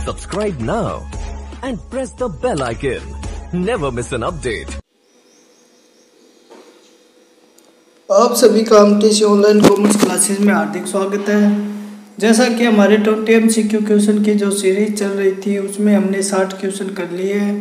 Subscribe now and press the bell icon. Never miss an update. आप सभी का MTC online commerce classes में हार्दिक स्वागत है। जैसा कि हमारे 20 MCQ क्वेश्चन की जो सीरीज चल रही थी उसमें हमने 60 क्वेश्चन कर लिए हैं।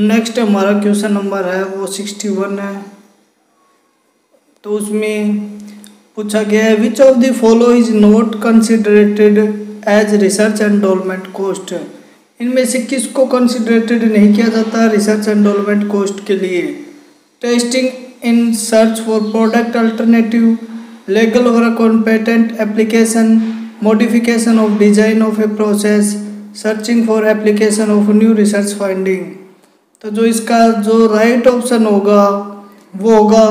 नेक्स्ट हमारा क्वेश्चन नंबर है वो 61 है। तो उसमें पूछा गया है which of the follow is not considerated as research endowment cost. इनमें से किसको कंसिडरेटेड नहीं किया जाता रिसर्च एंडोलमेंट कॉस्ट के लिए? Testing in search for product alternative, legal work on patent application, modification of design of a process, searching for application of new research finding. तो जो इसका जो राइट ऑप्शन होगा वो होगा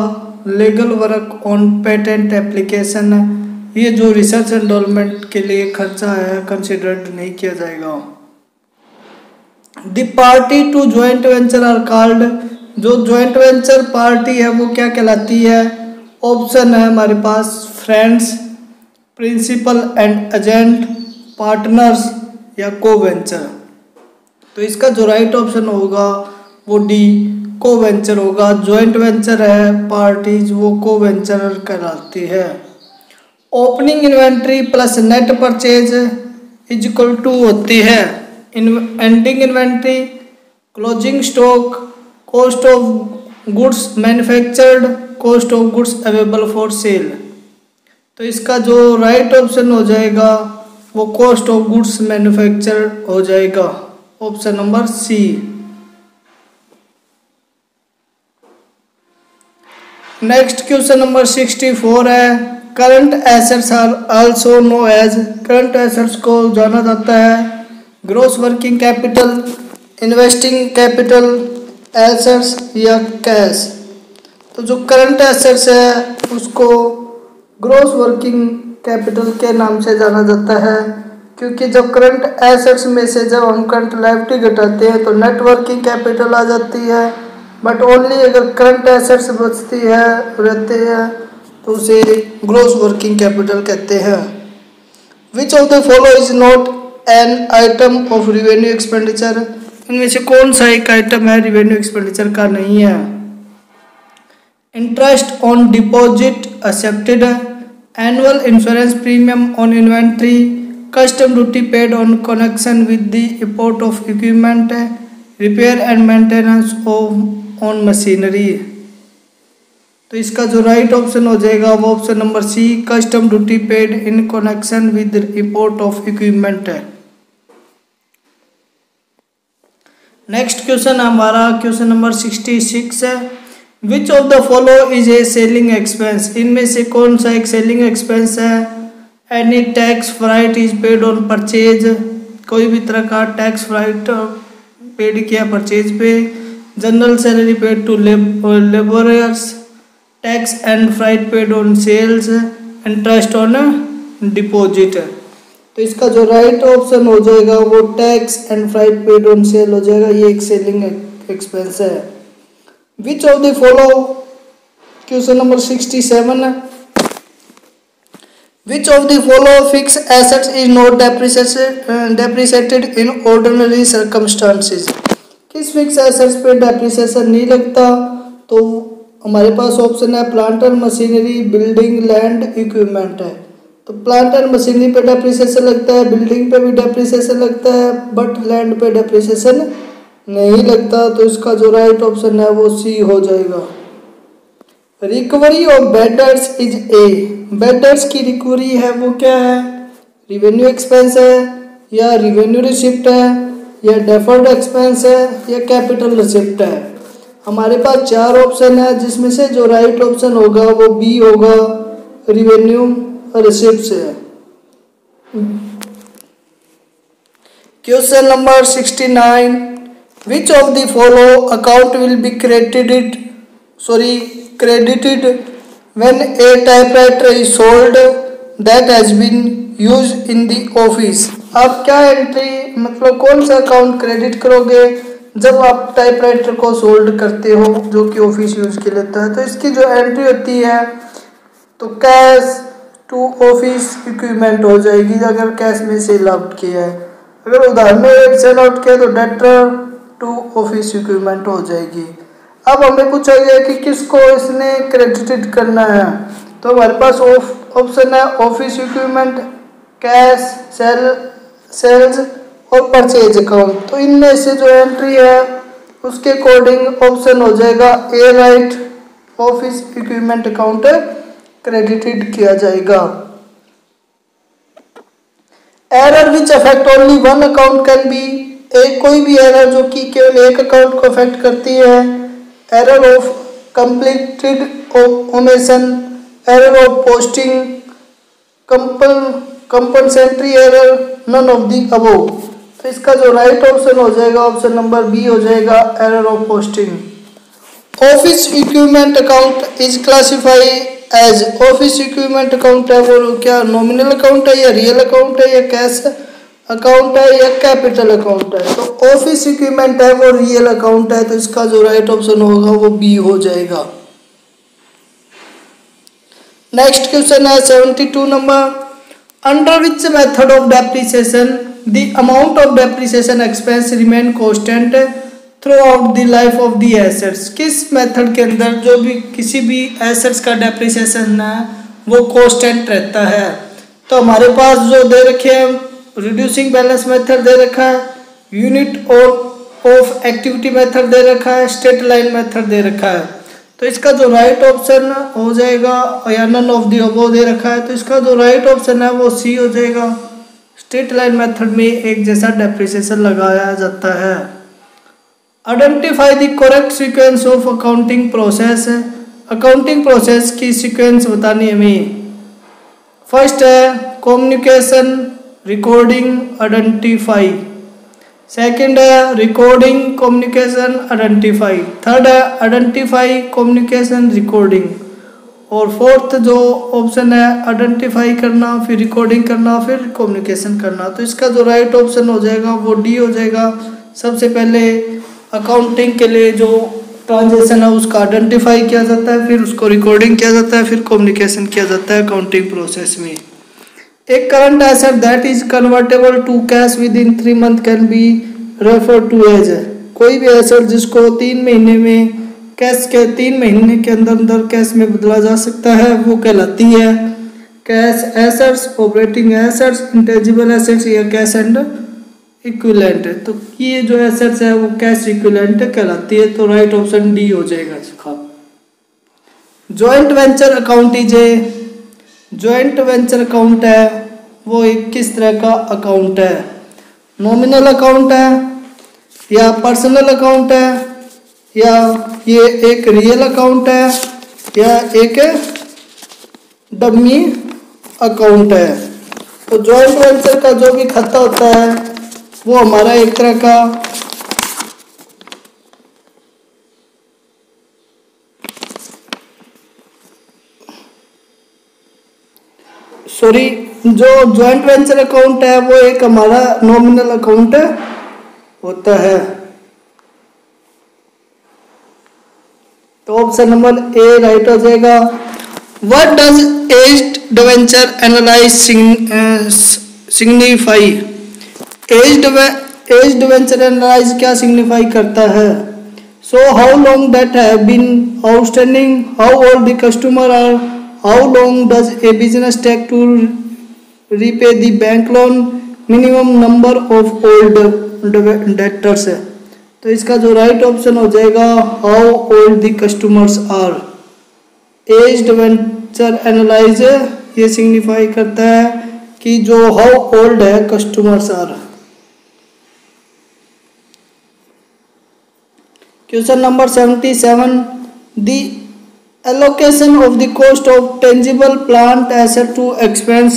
legal work on patent application. ये जो research एंडोलमेंट के लिए खर्चा है कंसिडर्ड नहीं किया जाएगा। The party to joint venture are called. जो ज्वाइंट वेंचर पार्टी है वो क्या कहलाती है? ऑप्शन है हमारे पास friends, principal and agent, partners या को वेंचर। तो इसका जो राइट ऑप्शन होगा वो डी को वेंचर होगा। ज्वाइंट वेंचर है पार्टीज वो को वेंचर कहलाती है। Opening inventory plus net purchase is equal to होती है ending inventory, closing stock, cost of goods manufactured, cost of goods available for sale. तो इसका जो राइट ऑप्शन हो जाएगा वो कॉस्ट ऑफ गुड्स मैन्युफैक्चर्ड हो जाएगा, option number C. Next question number 64 है current assets are also known as. Current assets को जाना जाता है gross working capital, investing capital, assets या कैश। तो जो करंट एसेट्स है उसको ग्रॉस वर्किंग कैपिटल के नाम से जाना जाता है, क्योंकि जब करंट एसेट्स में से जब हम करंट लायबिलिटी घटाते हैं तो नेट वर्किंग कैपिटल आ जाती है, बट ओनली अगर करंट एसेट्स बचती है रहते हैं तो उसे ग्रॉस वर्किंग कैपिटल कहते हैं। विच of the follow is not an item of revenue expenditure. इनमें से कौन सा एक आइटम है रिवेन्यू एक्सपेंडिचर का नहीं है? Interest on deposit accepted, annual insurance premium on inventory, custom duty paid on connection with the import of equipment, repair and maintenance on machinery. तो इसका जो राइट ऑप्शन हो जाएगा वो option number C, custom duty paid in connection with import of equipment है। Next question हमारा question number 66 है which of the follow is a selling expense. इनमें से कौन सा एक सेलिंग एक्सपेंस है? Any tax freight is paid on purchase. कोई भी तरह का टैक्स फ्राइट पेड किया परचेज पे। General salary paid to labourers, tax and freight paid on sales, interest on deposit. तो इसका जो राइट ऑप्शन हो जाएगा वो tax and freight paid on sale हो जाएगा। ये एक सेलिंग एक्सपेंस है। Which of the follow question number 67 है which of the follow fix assets is not depreciated in ordinary circumstances. किस फिक्स एसेट्स पे डेप्रिसिएशन नहीं लगता? तो हमारे पास ऑप्शन है plant and machinery, building, land, equipment है। तो प्लांट एंड मशीनरी पे डेप्रिसिएशन लगता है, बिल्डिंग पे भी डेप्रिसिएशन लगता है, बट लैंड पे डेप्रिसिएशन नहीं लगता। तो इसका जो राइट ऑप्शन है वो सी हो जाएगा। Recovery of bad debts is a. Bad debts की रिकवरी है वो क्या है? रिवेन्यू एक्सपेंस है या रिवेन्यू रिसिप्ट है या डेफर्ड एक्सपेंस है या कैपिटल रिसिप्ट है। हमारे पास 4 ऑप्शन है जिसमें से जो राइट ऑप्शन होगा वो बी होगा, रिवेन्यू रिसिप्ट है। Question number 69 which of the follow account will be credited when a typewriter is sold that has been used in the office। आप क्या एंट्री मतलब कौन सा अकाउंट क्रेडिट करोगे जब आप टाइपराइटर को सोल्ड करते हो जो कि ऑफिस यूज के लेता है? तो इसकी जो एंट्री होती है तो कैश टू ऑफिस इक्विपमेंट हो जाएगी अगर कैश में सेल आउट किया है। अगर उधार में एक सेल आउट किया तो डेटर टू ऑफिस इक्विपमेंट हो जाएगी। अब हमें पूछा गया कि किसको इसने क्रेडिटेड करना है, तो हमारे पास ऑप्शन है ऑफिस इक्विपमेंट, कैश, सेल्स और परचेज अकाउंट। तो इनमें से जो एंट्री है उसके अकॉर्डिंग ऑप्शन हो जाएगा A right, office equipment account credited किया जाएगा। Error which affect only one account can be, कोई भी एरर जो कि केवल एक अकाउंट को अफेक्ट करती है, error of completed omission, error of posting, compensatory error, none of the above. तो इसका जो राइट ऑप्शन हो जाएगा ऑप्शन नंबर बी हो जाएगा, error of posting. Office equipment account is classified as, office equipment account है वो क्या नॉमिनल अकाउंट है या रियल अकाउंट है या कैश अकाउंट है या कैपिटल अकाउंट है। तो ऑफिस इक्विपमेंट है वो रियल अकाउंट है, तो इसका जो राइट ऑप्शन होगा वो बी हो जाएगा। नेक्स्ट क्वेश्चन है 72 number, under which method of depreciation the amount of depreciation expense remain constant through out the life of the assets. किस मेथड के अंदर जो भी किसी भी एसेट्स का डेप्रिसिएशन है वो कांस्टेंट रहता है। तो हमारे पास जो दे रखे हैं रिड्यूसिंग बैलेंस मेथड दे रखा है, यूनिट ऑफ एक्टिविटी मेथड दे रखा है, स्ट्रेट लाइन मेथड दे रखा है। तो इसका जो राइट ऑप्शन हो जाएगा, या नन ऑफ दी अबोव दे रखा है, तो इसका जो राइट ऑप्शन है वो सी हो जाएगा। स्ट्रेट लाइन मेथड में एक जैसा डेप्रिसिएशन लगाया जाता है। Identify the correct sequence of accounting process, accounting process की सीक्वेंस बतानी हमें। फर्स्ट है कम्युनिकेशन, रिकॉर्डिंग, आइडेंटिफाई। सेकंड है रिकॉर्डिंग, कम्युनिकेशन, आइडेंटिफाई। थर्ड है आइडेंटिफाई, कम्युनिकेशन, रिकॉर्डिंग। और फोर्थ जो ऑप्शन है आइडेंटिफाई करना, फिर रिकॉर्डिंग करना, फिर कम्युनिकेशन करना। तो इसका जो राइट ऑप्शन हो जाएगा वो डी हो जाएगा। सबसे पहले अकाउंटिंग के लिए जो ट्रांजेक्शन है उसका आइडेंटिफाई किया जाता है, फिर उसको रिकॉर्डिंग किया जाता है, फिर कम्युनिकेशन किया जाता है अकाउंटिंग प्रोसेस में। एक current asset that is convertible to cash within 3 month can be refer to as, कोई भी एसेट जिसको 3 महीने में कैश के 3 महीने के अंदर अंदर कैश में बदला जा सकता है वो कहलाती है cash assets, operating assets, intangible assets या कैश एंड इक्विवेलेंट। तो ये जो एसेट्स है वो कैश इक्विवेलेंट कहलाती है। तो राइट ऑप्शन डी हो जाएगा इसका। Joint venture account is a, joint venture account है वो एक किस तरह का अकाउंट है, नॉमिनल अकाउंट है या पर्सनल अकाउंट है या ये एक रियल अकाउंट है या एक डमी अकाउंट है। तो जॉइंट वेंचर का जो भी खाता होता है वो हमारा एक तरह का जो जॉइंट वेंचर अकाउंट है वो एक हमारा नॉमिनल अकाउंट होता है। तो ऑप्शन नंबर ए राइट हो जाएगा। What does aged debenture analyse signify, aged debenture analyse क्या सिग्निफाई करता है। So how long debt have been outstanding, how old the customer are, how long does a business take to repay the bank loan, minimum number of old debtors है। तो इसका जो right option हो जाएगा how old the customers are. Aged venture analyse ये signify करता है कि जो हाउ ओल्ड है customers are. Question number 77, the allocation of the cost of tangible plant asset to expense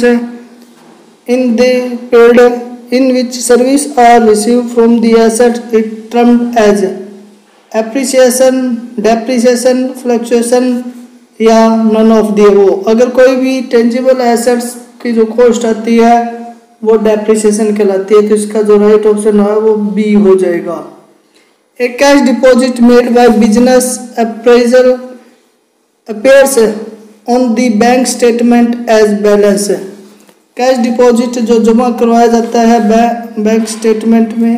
in the period in which service are received from the asset is termed as appreciation, depreciation, fluctuation या none of the above। अगर कोई भी tangible assets की जो cost आती है वो depreciation कहलाती है। तो इसका जो right option है वो B हो जाएगा। A cash deposit made by business appraisal appears on the bank statement as balance। Cash deposit जो जमा करवाया जाता है बैंक स्टेटमेंट में,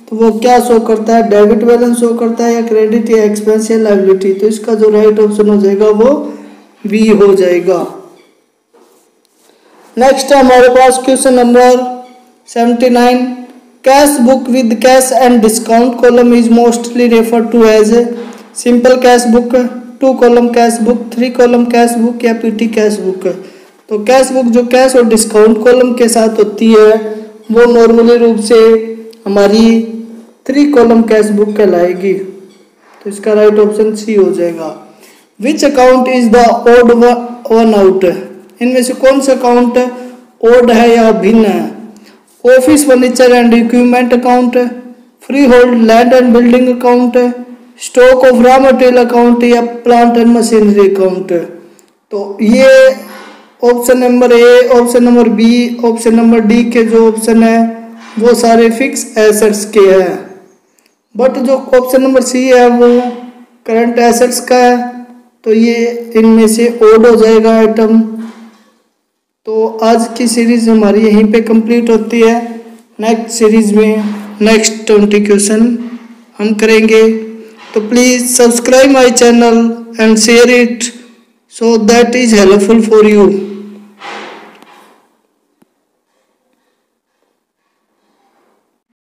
तो वो क्या शो करता है, डेबिट बैलेंस शो करता है या क्रेडिट या एक्सपेंस या लायबिलिटी। तो इसका जो राइट ऑप्शन हो जाएगा वो बी हो जाएगा। नेक्स्ट है हमारे पास question number 79। Cash book with cash and discount column is mostly refer to as a simple cash book, 2 column cash book, 3 column cash book या पीटी कैश बुक। तो कैश बुक जो cash और discount column के साथ होती है वो normally रूप से हमारी 3 कॉलम कैश बुक कहलाएगी। तो इसका राइट ऑप्शन सी हो जाएगा। Which account is the odd one out, इनमें से कौन सा अकाउंट ओड है या भिन्न है। Office furniture and equipment account, freehold land and building account, stock of raw material account या प्लांट एंड मशीनरी अकाउंट। तो ये option number A, option number B, option number D के जो option है वो सारे फिक्स एसेट्स के हैं, बट जो ऑप्शन नंबर सी है वो करंट एसेट्स का है। तो ये इनमें से ओड हो जाएगा आइटम। तो आज की सीरीज हमारी यहीं पे कंप्लीट होती है। नेक्स्ट सीरीज में नेक्स्ट 20 क्वेश्चन हम करेंगे। तो please subscribe my channel and share it so that is helpful for you.